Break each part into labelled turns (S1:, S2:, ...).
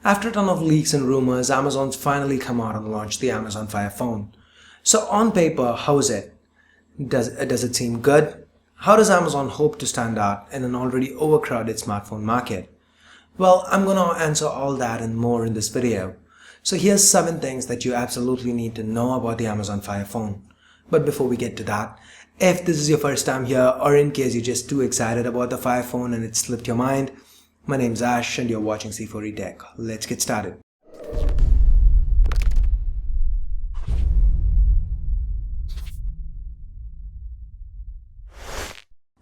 S1: After a ton of leaks and rumors, Amazon's finally come out and launched the Amazon Fire Phone. So on paper, how is it? Does it seem good? How does Amazon hope to stand out in an already overcrowded smartphone market? Well, I'm gonna answer all that and more in this video. So here's 7 things that you absolutely need to know about the Amazon Fire Phone. But before we get to that, if this is your first time here or in case you're just too excited about the Fire Phone and it slipped your mind, my name's Ash and you're watching C4E Tech. Let's get started.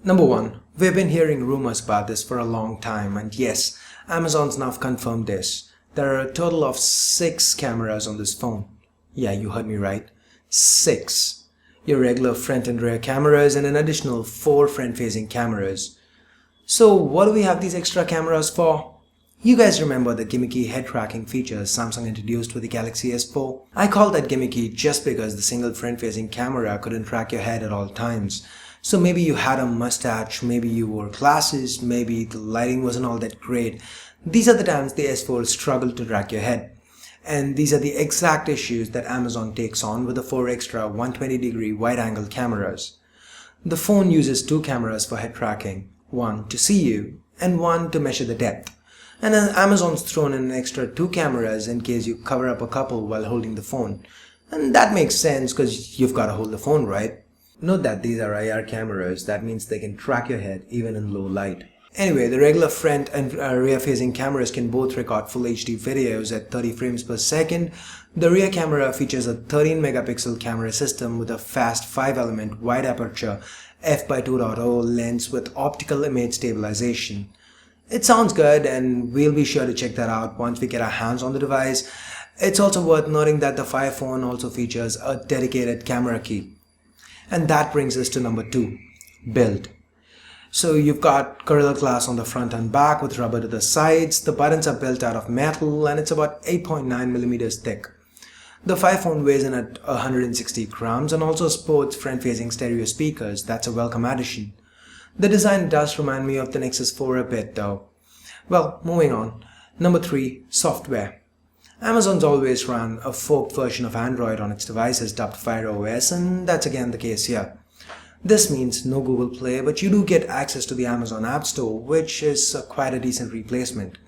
S1: Number 1. We've been hearing rumors about this for a long time, and yes, Amazon's now confirmed this. There are a total of 6 cameras on this phone. Yeah, you heard me right. 6. Your regular front and rear cameras and an additional 4 front-facing cameras. So what do we have these extra cameras for? You guys remember the gimmicky head tracking features Samsung introduced with the Galaxy S4? I call that gimmicky just because the single front-facing camera couldn't track your head at all times. So maybe you had a mustache, maybe you wore glasses, maybe the lighting wasn't all that great. These are the times the S4 struggled to track your head. And these are the exact issues that Amazon takes on with the 4 extra 120-degree wide-angle cameras. The phone uses 2 cameras for head tracking, one to see you and one to measure the depth. And Amazon's thrown in an extra 2 cameras in case you cover up a couple while holding the phone. And that makes sense because you've got to hold the phone, right? Note that these are IR cameras, that means they can track your head even in low light. Anyway, the regular front and rear facing cameras can both record full HD videos at 30 frames per second. The rear camera features a 13 megapixel camera system with a fast 5-element wide aperture f/2.0 lens with optical image stabilization. It sounds good and we'll be sure to check that out once we get our hands on the device. It's also worth noting that the Fire Phone also features a dedicated camera key. And that brings us to number 2, build. So you've got Gorilla Glass on the front and back with rubber to the sides. The buttons are built out of metal and it's about 8.9 millimeters thick. The Fire Phone weighs in at 160 grams and also sports front-facing stereo speakers. That's a welcome addition. The design does remind me of the Nexus 4 a bit though. Well, moving on. Number 3, software. Amazon's always run a forked version of Android on its devices dubbed Fire OS, and that's again the case here. This means no Google Play, but you do get access to the Amazon App Store, which is quite a decent replacement.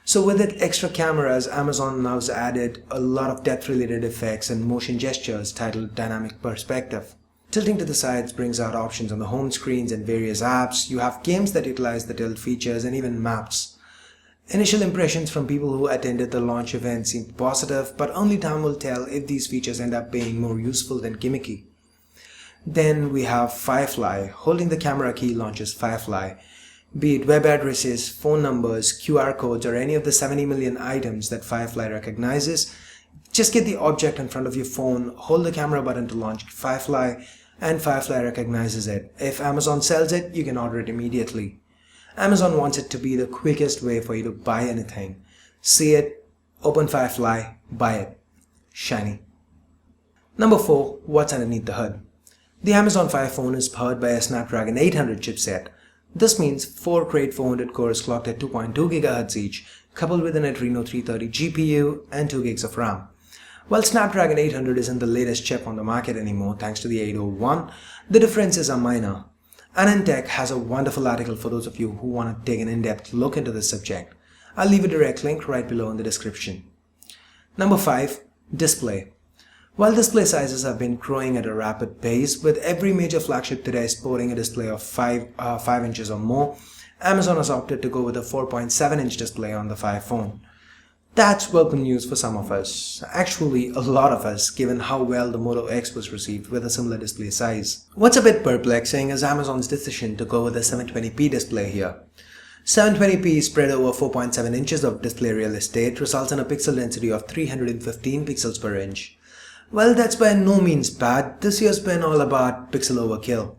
S1: So with its extra cameras, Amazon now has added a lot of depth-related effects and motion gestures titled Dynamic Perspective. Tilting to the sides brings out options on the home screens and various apps. You have games that utilize the tilt features and even maps. Initial impressions from people who attended the launch event seemed positive, but only time will tell if these features end up being more useful than gimmicky. Then we have Firefly. Holding the camera key launches Firefly. Be it web addresses, phone numbers, QR codes, or any of the 70 million items that Firefly recognizes, just get the object in front of your phone, hold the camera button to launch Firefly, and Firefly recognizes it. If Amazon sells it, you can order it immediately. Amazon wants it to be the quickest way for you to buy anything. See it, open Firefly, buy it. Shiny. Number 4, what's underneath the hood? The Amazon Fire Phone is powered by a Snapdragon 800 chipset. This means 4 Cray 400 cores clocked at 2.2 GHz each, coupled with an Adreno 330 GPU and 2 gigs of RAM. While Snapdragon 800 isn't the latest chip on the market anymore thanks to the 801, the differences are minor. AnandTech has a wonderful article for those of you who want to take an in-depth look into this subject. I'll leave a direct link right below in the description. Number 5, display. While display sizes have been growing at a rapid pace, with every major flagship today sporting a display of 5 inches or more, Amazon has opted to go with a 4.7-inch display on the Fire Phone. That's welcome news for some of us, actually a lot of us, given how well the Moto X was received with a similar display size. What's a bit perplexing is Amazon's decision to go with a 720p display here. 720p spread over 4.7 inches of display real estate results in a pixel density of 315 pixels per inch. Well, that's by no means bad. This year's been all about pixel overkill.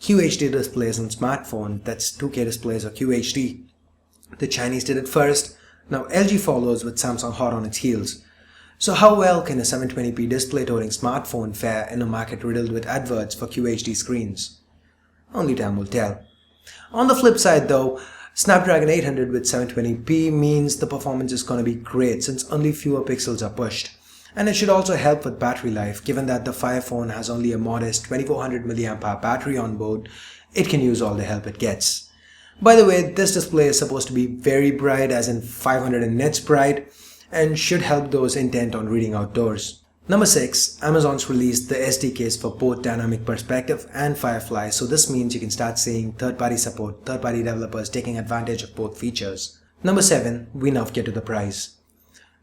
S1: QHD displays on smartphone, that's 2K displays or QHD. The Chinese did it first. Now LG follows with Samsung hot on its heels. So how well can a 720p display-toting smartphone fare in a market riddled with adverts for QHD screens? Only time will tell. On the flip side though, Snapdragon 800 with 720p means the performance is going to be great since only fewer pixels are pushed. And it should also help with battery life, given that the Fire phone has only a modest 2400 mAh battery on board. It can use all the help it gets. By the way, this display is supposed to be very bright, as in 500 nits bright, and should help those intent on reading outdoors. Number 6. Amazon's released the SDKs for both Dynamic Perspective and Firefly, so this means you can start seeing third-party support, third-party developers taking advantage of both features. Number 7. We now get to the price.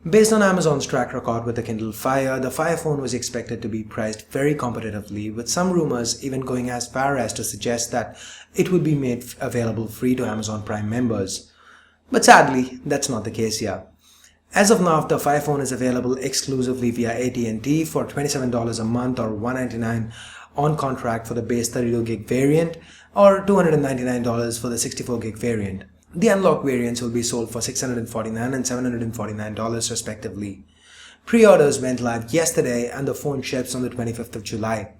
S1: Based on Amazon's track record with the Kindle Fire, the Fire phone was expected to be priced very competitively, with some rumors even going as far as to suggest that it would be made available free to Amazon Prime members. But sadly, that's not the case here. As of now, the Fire phone is available exclusively via AT&T for $27 a month or $199 on contract for the base 32GB variant or $299 for the 64GB variant. The unlocked variants will be sold for $649 and $749 respectively. Pre-orders went live yesterday and the phone ships on the 25th of July.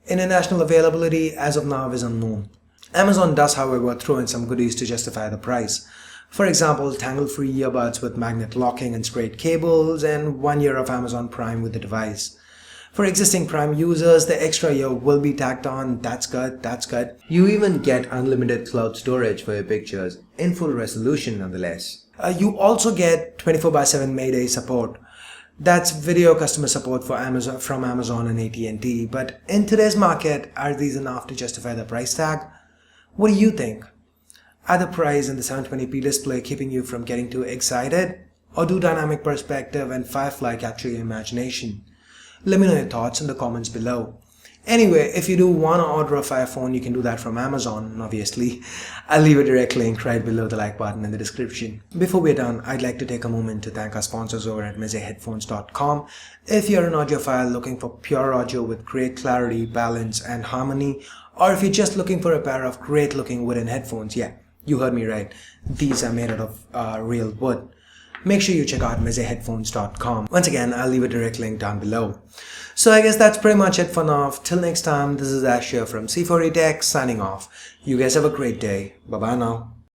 S1: International availability as of now is unknown. Amazon does, however, throw in some goodies to justify the price. For example, tangle-free earbuds with magnet locking and straight cables, and 1 year of Amazon Prime with the device. For existing Prime users, the extra year will be tacked on. That's good, that's good. You even get unlimited cloud storage for your pictures, in full resolution nonetheless. You also get 24/7 Mayday support. That's video customer support for Amazon from Amazon and AT&T, but in today's market, are these enough to justify the price tag? What do you think? Are the price and the 720p display keeping you from getting too excited? Or do Dynamic Perspective and Firefly capture your imagination? Let me know your thoughts in the comments below. Anyway, if you do want to order a Fire phone, you can do that from Amazon, obviously. I'll leave a direct link right below the like button in the description. Before we're done, I'd like to take a moment to thank our sponsors over at MizeyHeadphones.com. If you're an audiophile looking for pure audio with great clarity, balance, and harmony, or if you're just looking for a pair of great looking wooden headphones, yeah, you heard me right. These are made out of real wood. Make sure you check out MizeyHeadphones.com. Once again, I'll leave a direct link down below. So I guess that's pretty much it for now. Till next time, this is Ash here from C4E Tech signing off. You guys have a great day. Bye bye now.